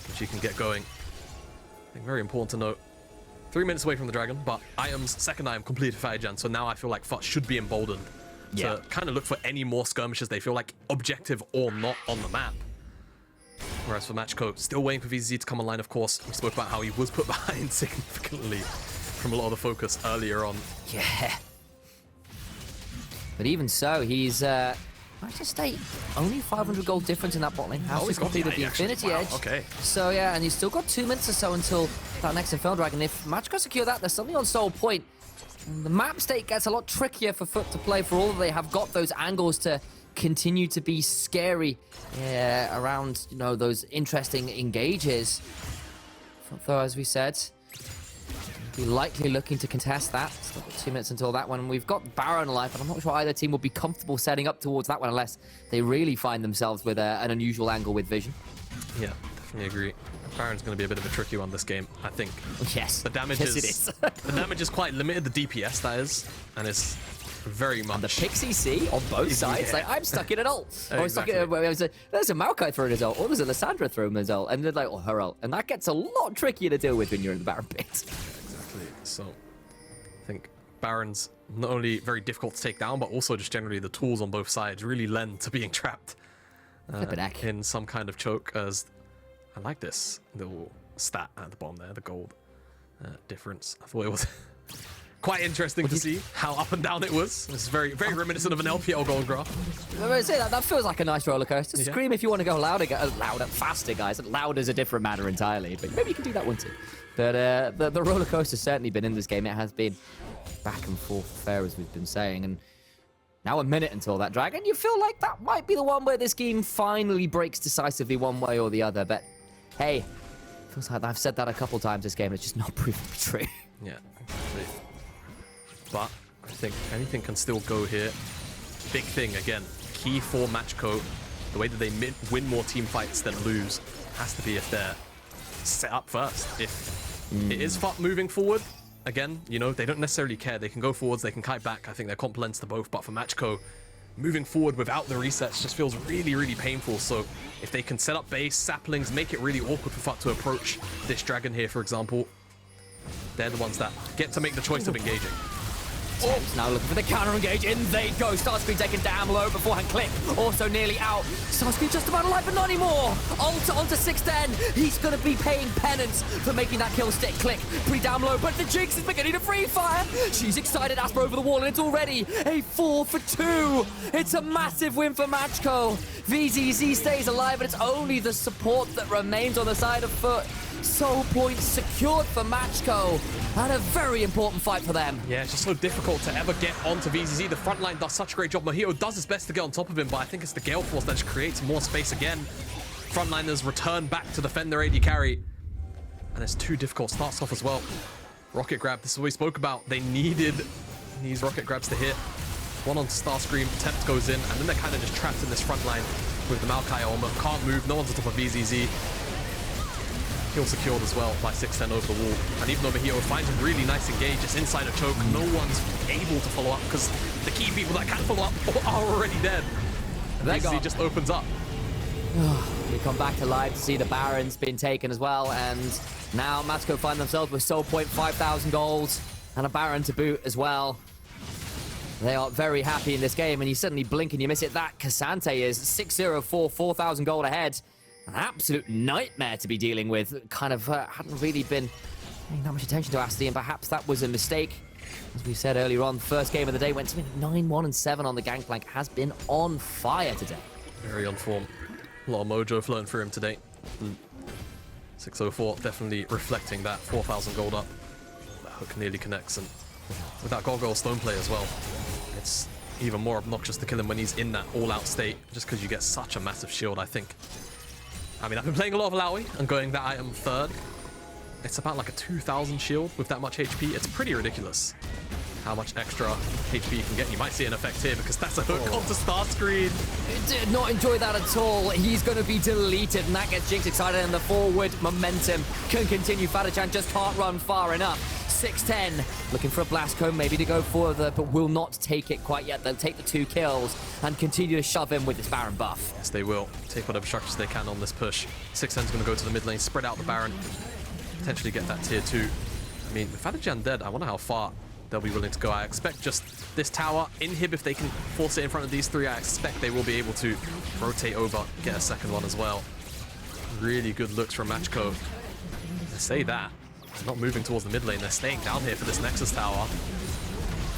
Speaker 2: which you can get going. I think very important to note. 3 minutes away from the dragon, but items, second item completed Fatihcan, so now I feel like FUT should be emboldened to kind of look for any more skirmishes they feel like, objective or not, on the map. Whereas for Macko, still waiting for VZZ to come online, of course. We spoke about how he was put behind significantly from a lot of the focus earlier on.
Speaker 1: Yeah. But even so, he's, I just state, only 500 gold difference in that bot lane. Has just completed the Infinity Edge.
Speaker 2: Okay.
Speaker 1: So yeah, and he's still got 2 minutes or so until that next Inferno Dragon. If Macko secure that, they're suddenly on Soul Point. And the map state gets a lot trickier for FUT to play, for all that they have got those angles to continue to be scary around, you know, those interesting engages. Though, as we said, be likely looking to contest that. Still got 2 minutes until that one. We've got Baron alive, but I'm not sure either team will be comfortable setting up towards that one unless they really find themselves with an unusual angle with vision.
Speaker 2: Yeah, definitely agree. Baron's going to be a bit of a tricky one this game, I think.
Speaker 1: Yes.
Speaker 2: The damage
Speaker 1: yes,
Speaker 2: is
Speaker 1: it is.
Speaker 2: the damage is quite limited, the DPS that is, and it's very much.
Speaker 1: And the Pixie C on both sides. Like, I'm stuck in an ult. Or
Speaker 2: Exactly.
Speaker 1: stuck in there's a Maokai throwing his ult, or there's a Lissandra throwing his ult, and they're like, oh, her ult. And that gets a lot trickier to deal with when you're in the Baron pit.
Speaker 2: Exactly. So, I think Baron's not only very difficult to take down, but also just generally the tools on both sides really lend to being trapped in some kind of choke. As I like this little stat at the bottom there, the gold difference. I thought it was quite interesting to see how up and down it was. It's very, very reminiscent of an LPL gold graph.
Speaker 1: I'm gonna say that feels like a nice roller coaster. Scream if you want to go louder, faster, guys. Louder's a different matter entirely, but maybe you can do that one too. But the roller coaster's certainly been in this game. It has been back and forth fair, as we've been saying, and now a minute until that dragon. You feel like that might be the one where this game finally breaks decisively one way or the other. But hey, feels like I've said that a couple times this game. It's just not proven to be true.
Speaker 2: Yeah, exactly. But I think anything can still go here. Big thing, again, key for Macko, the way that they win more team fights than lose has to be if they're set up first. If it is FUT moving forward, again, you know, they don't necessarily care. They can go forwards, they can kite back. I think they're complements to both. But for Macko, moving forward without the resets just feels really, really painful. So if they can set up base, saplings, make it really awkward for FUT to approach this dragon here, for example, they're the ones that get to make the choice of engaging.
Speaker 1: Temp's now looking for the counter engage. In they go. StarScreen taken down low beforehand. Click also nearly out. StarScreen just about alive, but not anymore. Ult onto 610. He's going to be paying penance for making that kill stick. Click pretty down low, but the Jinx is beginning to free fire. She's excited. Asper over the wall, and it's already a 4 for 2. It's a massive win for Macko. VZZ stays alive, and it's only the support that remains on the side of FUT. Soul points secured for Macko, and a very important fight for them.
Speaker 2: Yeah, it's just so difficult to ever get onto VZZ. The front line does such a great job. Mojito does his best to get on top of him, but I think it's the Gale Force that just creates more space again. Frontliners return back to defend their AD carry, and it's too difficult. Starts off as well. Rocket grab, this is what we spoke about. They needed these rocket grabs to hit. One on StarScreen, Tempt goes in, and then they're kind of just trapped in this front line with the Maokai armor. Can't move, no one's on top of VZZ. Kill secured as well by 610 over the wall. And even over here, finds a really nice engage. It's inside a choke. No one's able to follow up because the key people that can follow up are already dead. And VZZ just opens up.
Speaker 1: We come back to live to see the Baron's been taken as well. And now Macko find themselves with Soul Point 5,000 gold and a Baron to boot as well. They are very happy in this game, and you suddenly blink and you miss it. That Cassante is 604, 4,000 gold ahead. An absolute nightmare to be dealing with. Kind of hadn't really been paying that much attention to Ashley, and perhaps that was a mistake. As we said earlier on, the first game of the day went to 9-1 and 7 on the Gangplank. Has been on fire today.
Speaker 2: Very on form. A lot of mojo flowing through him today. 604 definitely reflecting that 4,000 gold up. That hook nearly connects, and with that Gargoyle stone play as well, it's even more obnoxious to kill him when he's in that all-out state, just because you get such a massive shield, I think. I mean, I've been playing a lot of Laui and going that item third. It's about like a 2,000 shield with that much HP. It's pretty ridiculous how much extra HP you can get. You might see an effect here because that's a hook onto StarScreen.
Speaker 1: Did not enjoy that at all. He's going to be deleted, and that gets Jinx excited, and the forward momentum can continue. Fatihcan just can't run far enough. 610, looking for a blast cone maybe to go further, but will not take it quite yet. They'll take the 2 kills and continue to shove him with this Baron buff.
Speaker 2: Yes, they will take whatever structures they can on this push. 610's going to go to the mid lane, spread out the Baron, potentially get that tier 2. I mean, with Fatihcan dead, I wonder how far they'll be willing to go. I expect just this tower, inhib if they can force it in front of these 3. I expect they will be able to rotate over, get a second one as well. Really good looks from Macko. I say that. They're not moving towards the mid lane. They're staying down here for this Nexus tower.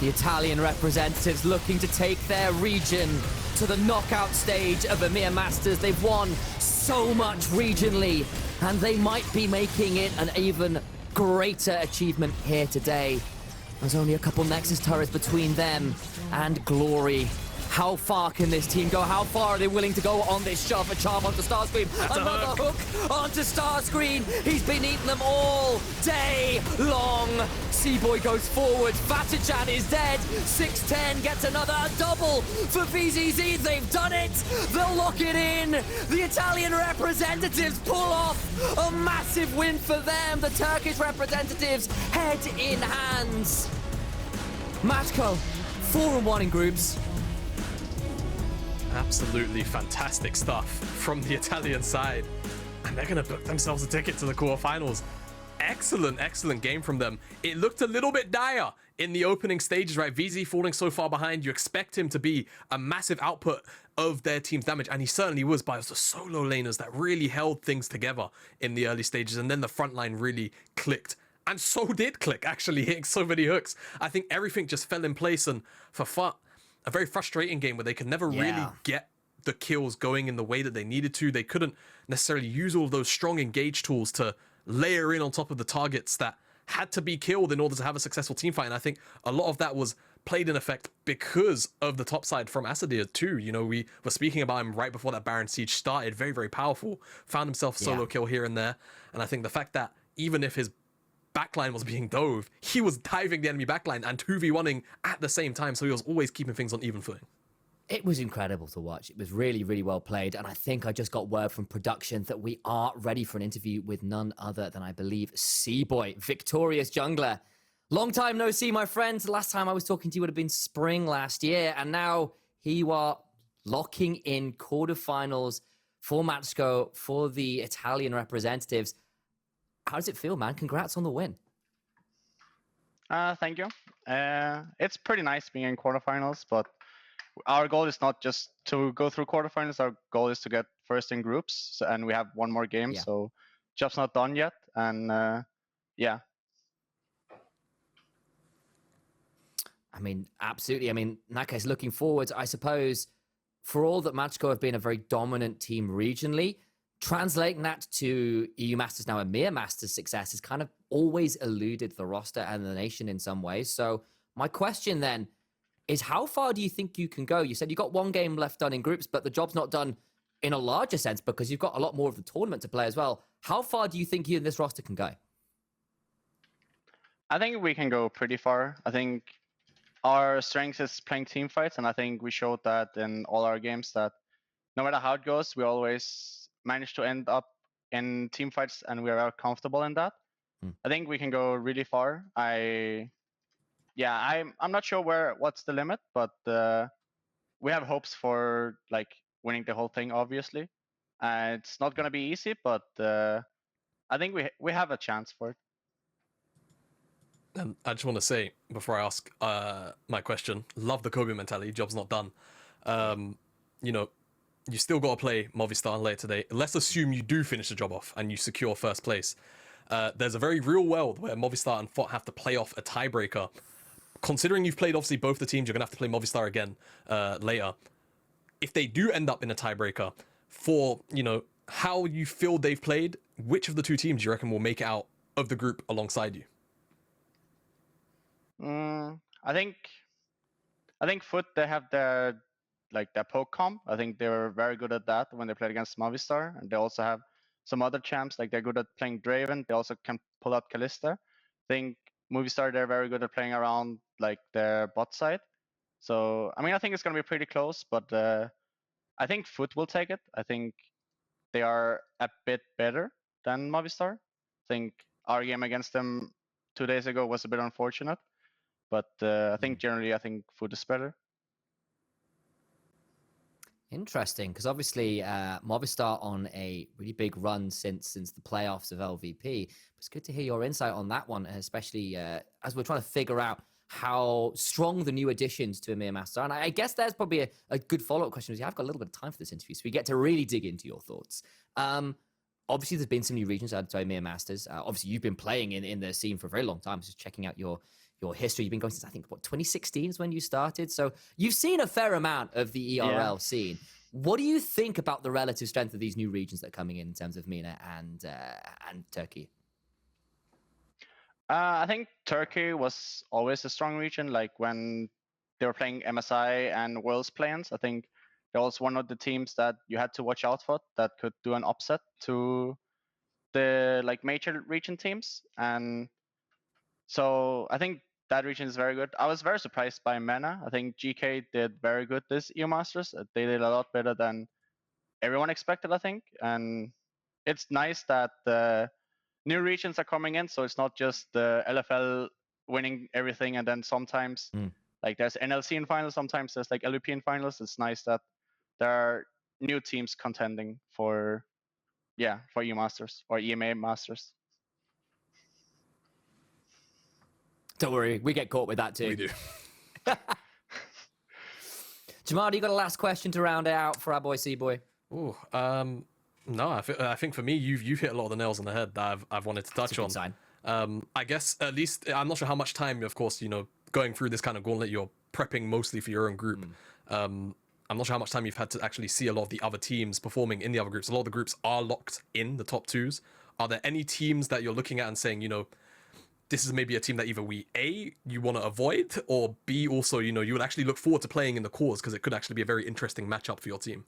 Speaker 1: The Italian representatives looking to take their region to the knockout stage of EMEA Masters. They've won so much regionally, and they might be making it an even greater achievement here today. There's only a couple Nexus turrets between them and glory. How far can this team go? How far are they willing to go on this shove? A charm onto StarScreen. Another hook onto StarScreen. He's been eating them all day long. Cboi goes forward. Fatihcan is dead. 610 gets another double for VZZ. They've done it. They'll lock it in. The Italian representatives pull off a massive win for them. The Turkish representatives head in hands. Macko, 4-1 in groups.
Speaker 2: Absolutely fantastic stuff from the Italian side. And they're going to book themselves a ticket to the quarterfinals. Excellent, excellent game from them. It looked a little bit dire in the opening stages, right? VZ falling so far behind. You expect him to be a massive output of their team's damage, and he certainly was, but it was the solo laners that really held things together in the early stages, and then the front line really clicked. And so did Click, actually, hitting so many hooks. I think everything just fell in place, and for FUT, a very frustrating game where they could never really get the kills going in the way that they needed to. They couldn't necessarily use all of those strong engage tools to layer in on top of the targets that had to be killed in order to have a successful team fight. And I think a lot of that was played in effect because of the top side from Asper too. You know, we were speaking about him right before that Baron Siege started. Very, very powerful. Found himself solo kill here and there. And I think the fact that even if his backline was being dove, he was diving the enemy backline and 2v1ing at the same time, so he was always keeping things on even footing.
Speaker 1: It was incredible to watch. It was really, really well played, and I think I just got word from production that we are ready for an interview with none other than, I believe, Cboi, victorious jungler. Long time no see, my friends. The last time I was talking to you would have been spring last year, and now here you are locking in quarterfinals for Macko, for the Italian representatives. How does it feel, man? Congrats on the win.
Speaker 3: Thank you. It's pretty nice being in quarterfinals, but our goal is not just to go through quarterfinals. Our goal is to get first in groups, and we have one more game, so job's not done yet. And yeah.
Speaker 1: I mean, absolutely. I mean, Naka is looking forward, I suppose, for all that Macko have been a very dominant team regionally. Translating that to EU Masters, now EMEA Masters success, has kind of always eluded the roster and the nation in some ways. So my question then is, how far do you think you can go? You said you got one game left done in groups, but the job's not done in a larger sense because you've got a lot more of the tournament to play as well. How far do you think you and this roster can go?
Speaker 3: I think we can go pretty far. I think our strength is playing team fights, and I think we showed that in all our games that no matter how it goes, we always manage to end up in team fights, and we are comfortable in that. I think we can go really far. I'm not sure what's the limit, but we have hopes for like winning the whole thing. Obviously, it's not gonna be easy, but I think we have a chance for it.
Speaker 2: And I just want to say before I ask my question, love the Kobe mentality. Job's not done. You know, you still got to play Movistar later today. Let's assume you do finish the job off and you secure first place. There's a very real world where Movistar and FUT have to play off a tiebreaker. Considering you've played obviously both the teams, you're gonna have to play Movistar again later. If they do end up in a tiebreaker, for how you feel they've played, which of the two teams do you reckon will make it out of the group alongside you?
Speaker 3: I think FUT, they have their poke comp. I think they were very good at that when they played against Movistar, and they also have some other champs, like they're good at playing Draven. They also can pull out Kalista. I think Movistar, they're very good at playing around like their bot side. So I mean, I think it's gonna be pretty close, but I think FUT will take it. I think they are a bit better than Movistar. I think our game against them 2 days ago was a bit unfortunate, but I think generally, I think FUT is better.
Speaker 1: Interesting, because obviously Movistar on a really big run since the playoffs of LVP. It's good to hear your insight on that one, especially as we're trying to figure out how strong the new additions to EMEA Masters are. And I guess there's probably a good follow-up question. I've got a little bit of time for this interview, so we get to really dig into your thoughts. Obviously, there's been some new regions added to EMEA Masters. Obviously, you've been playing in the scene for a very long time, just checking out your history. You've been going since, I think, 2016 is when you started. So you've seen a fair amount of the ERL scene. What do you think about the relative strength of these new regions that are coming in terms of MENA and Turkey?
Speaker 3: I think Turkey was always a strong region. Like when they were playing MSI and Worlds plans, I think they was one of the teams that you had to watch out for that could do an upset to the major region teams. And so I think that region is very good. I was very surprised by MENA. I think GK did very good this EU Masters. They did a lot better than everyone expected, I think. And it's nice that the new regions are coming in, so it's not just the LFL winning everything, and then sometimes there's NLC in finals, sometimes there's LVP in finals. It's nice that there are new teams contending for EU Masters or EMEA Masters.
Speaker 1: Don't worry, we get caught with that too.
Speaker 2: We do.
Speaker 1: Jamar, you got a last question to round it out for our boy Cboi?
Speaker 2: Ooh, no, I think for me, you've hit a lot of the nails on the head that I've wanted to touch on.
Speaker 1: Sign.
Speaker 2: I guess at least I'm not sure how much time, of course, going through this kind of gauntlet, you're prepping mostly for your own group. I'm not sure how much time you've had to actually see a lot of the other teams performing in the other groups. A lot of the groups are locked in the top twos. Are there any teams that you're looking at and saying, this is maybe a team that either you want to avoid, or B, also, you would actually look forward to playing in the cause because it could actually be a very interesting matchup for your team?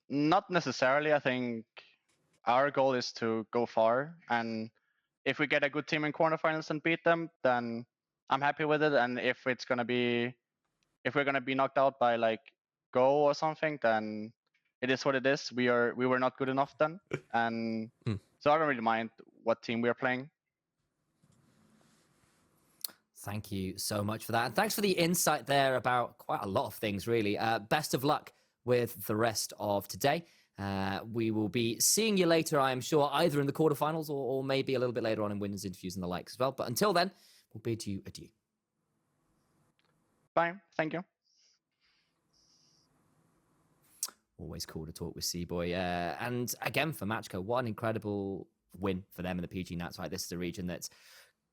Speaker 3: Not necessarily. I think our goal is to go far, and if we get a good team in quarterfinals and beat them, then I'm happy with it. And if we're gonna be knocked out by Go or something, then it is what it is. We were not good enough then, and so I don't really mind what team we are playing.
Speaker 1: Thank you so much for that. And thanks for the insight there about quite a lot of things, really. Best of luck with the rest of today. We will be seeing you later, I am sure, either in the quarterfinals or maybe a little bit later on in winners interviews and the likes as well. But until then, we'll bid you adieu.
Speaker 3: Bye. Thank you.
Speaker 1: Always cool to talk with Cboi. And again, for Macko, what an incredible win for them in the PG Nats. Right, this is a region that's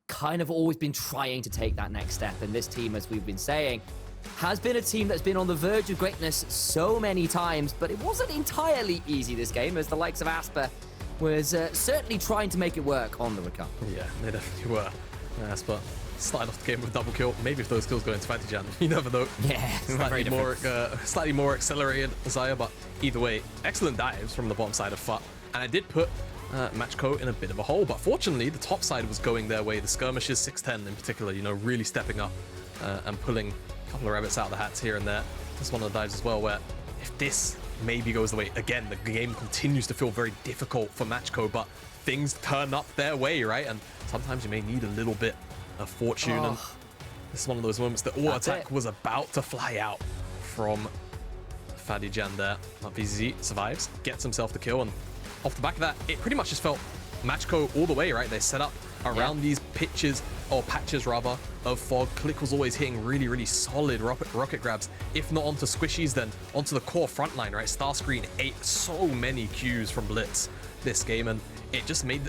Speaker 1: kind of always been trying to take that next step. And this team, as we've been saying, has been a team that's been on the verge of greatness so many times, but it wasn't entirely easy this game, as the likes of Asper was certainly trying to make it work on the Rakan.
Speaker 2: Yeah, they definitely were. Asper started off the game with double kill. Maybe if those kills go into Fatihcan, you never know.
Speaker 1: Yeah,
Speaker 2: slightly more accelerated Xayah, but either way, excellent dives from the bottom side of FUT. And I did put Macko in a bit of a hole, but fortunately the top side was going their way. The skirmishes, 610 in particular, really stepping up and pulling a couple of rabbits out of the hats here and there. That's one of the dives as well, where if this maybe goes the way, again, the game continues to feel very difficult for Macko, but things turn up their way, right? And sometimes you may need a little bit of fortune, and this is one of those moments that attack was about to fly out from Fatihcan there. VZ survives, gets himself the kill, and off the back of that, it pretty much just felt Macko all the way, right? They set up around these pitches, or patches rather, of fog. Click was always hitting really solid rocket grabs. If not onto squishies, then onto the core front line, right? StarScreen ate so many Qs from Blitz this game, and it just made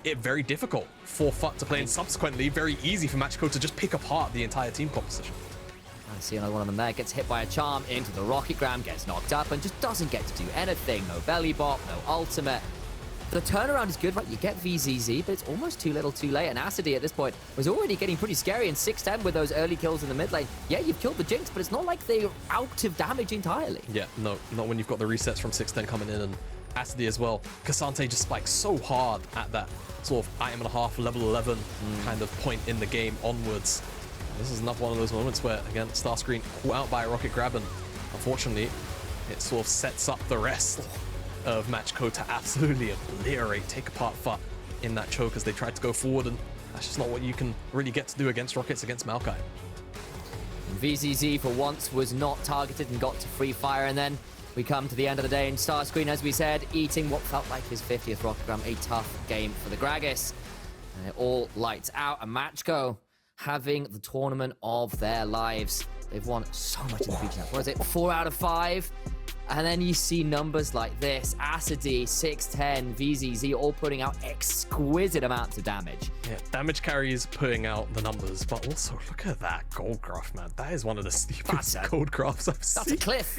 Speaker 2: it very difficult for FUT to play, and subsequently very easy for Macko to just pick apart the entire team composition.
Speaker 1: I see another one of them there, gets hit by a charm into the rocket gram, gets knocked up, and just doesn't get to do anything. No belly bop, no ultimate. The turnaround is good, right? You get VZZ, but it's almost too little too late. And Asper at this point was already getting pretty scary in 6-10 with those early kills in the mid lane. Yeah, you've killed the Jinx, but it's not like they're out of damage entirely.
Speaker 2: Yeah, no, not when you've got the resets from 6-10 coming in, and Asper as well. Cassante just spikes so hard at that sort of item and a half, level 11 kind of point in the game onwards. This is another one of those moments where, again, StarScreen caught out by a rocket grab, and unfortunately, it sort of sets up the rest of Macko to absolutely obliterate, take apart FUT in that choke as they tried to go forward, and that's just not what you can really get to do against rockets against Maokai.
Speaker 1: VZZ for once was not targeted and got to free fire, and then we come to the end of the day, and StarScreen, as we said, eating what felt like his 50th rocket gram. A tough game for the Gragas, and it all lights out, and Macko having the tournament of their lives. They've won so much in the region. What is it, 4 out of 5? And then you see numbers like this. Asper, 6-10, VZZ all putting out exquisite amounts of damage.
Speaker 2: Yeah, damage carries putting out the numbers, but also look at that gold graph, man. That is one of the steepest gold graphs I've seen.
Speaker 1: That's a cliff.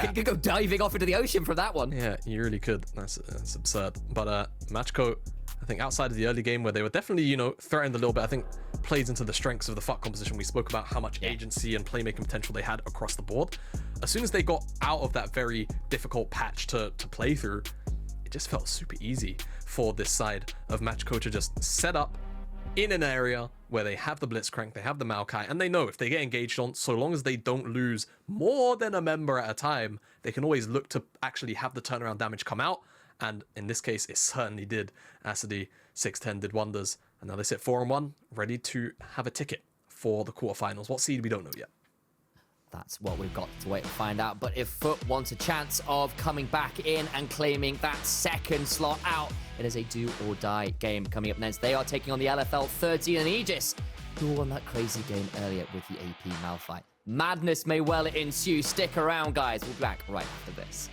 Speaker 1: You could go diving off into the ocean from that one.
Speaker 2: Yeah, you really could. That's absurd. But Macko, I think outside of the early game where they were definitely, you know, threatened a little bit, I think plays into the strengths of the FUT composition. We spoke about how much agency and playmaking potential they had across the board. As soon as they got out of that very difficult patch to play through, it just felt super easy for this side of Macko to just set up in an area where they have the Blitzcrank, they have the Maokai, and they know if they get engaged on, so long as they don't lose more than a member at a time, they can always look to actually have the turnaround damage come out. And in this case, it certainly did. Asper 6-10 did wonders. And now they sit 4-1, ready to have a ticket for the quarterfinals. What seed, we don't know yet.
Speaker 1: That's what we've got to wait and find out. But if FUT wants a chance of coming back in and claiming that second slot out, it is a do-or-die game coming up next. They are taking on the LFL 13 and Aegis, who won that crazy game earlier with the AP Malphite. Madness may well ensue. Stick around, guys. We'll be back right after this.